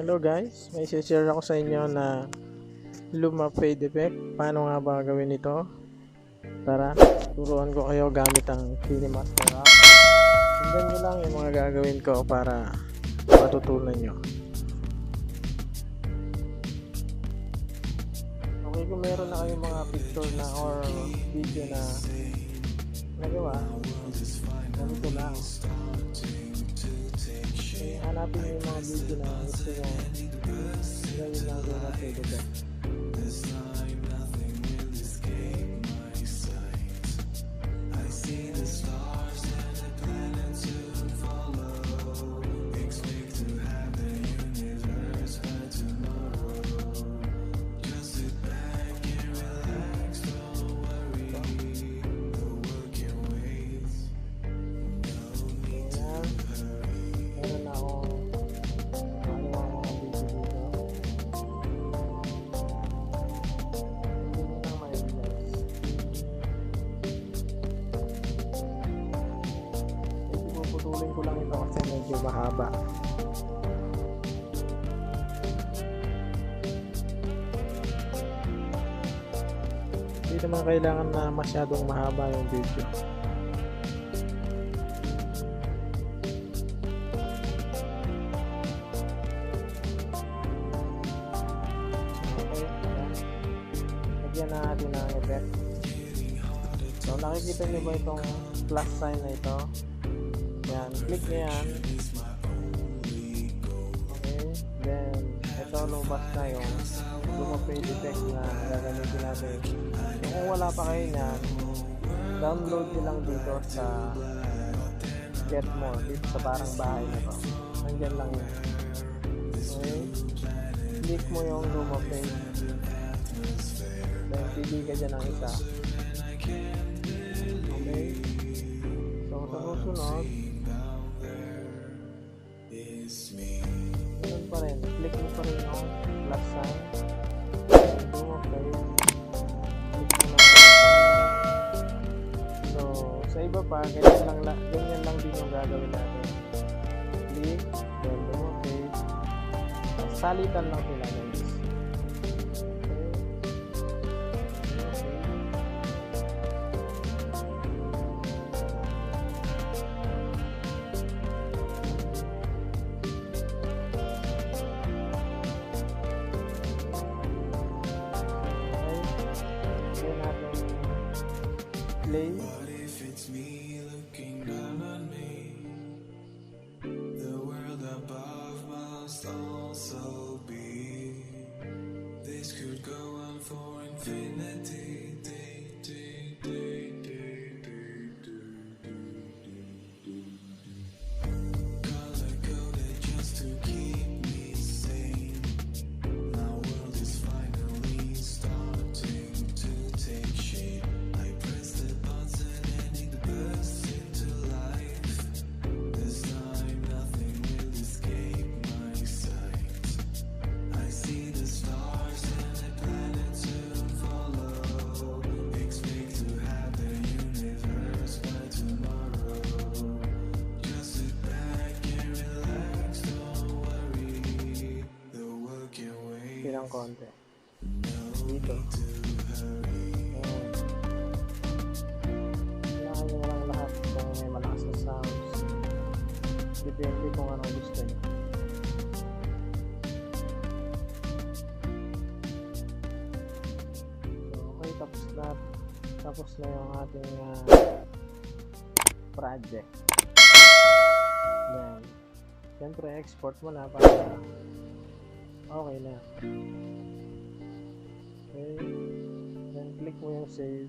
Hello guys, may share ako sa inyo na luma fade effect. Paano nga ba gawin ito? Tara, turuan ko kayo gamit ang Kinemaster app. Tingnan nyo lang yung mga gagawin ko para matutunan nyo. Okay, kung meron na kayong mga picture na or video na nagawa, ganito lang. Hanapin nyo yung mga video na gusto nyo gawin lang luma fade effect. Puputulin ko lang ito kasi medyo mahaba. Hindi naman kailangan na masyadong mahaba yung video. Okay, lagyan na natin ang effect. So nakikita nyo ba itong plus sign na ito? Yan, click nyo yan. Okay, then ito lumabas na yung luma fade effect na gagamitin natin. Kung wala pa kayo yan, download nyo lang dito sa get more, dito sa parang bahay na to. Nandyan lang yun. Okay, click mo yung luma fade, then pili ka dyan ng isa. Okay, so sa susunod ganun pa rin, click mo pa rin yung plus sign, luma fade, click mo na. So sa iba pa, ganyan lang din yung gagawin natin. Click, then luma fade, salitan lang sila guys. Play. What if it's me looking down on me? The world above must also be. This could go on for infinity. Color coded just to keep me sane. My world is finally starting to take shape. Ng konti dito. Kailangan nyo lang lahat kung may malakas na sounds, depende kung anong gusto nyo. So okay, tapos na yung ating project. Then siyempre export mo na para okay na. Okay, then click mo yung save.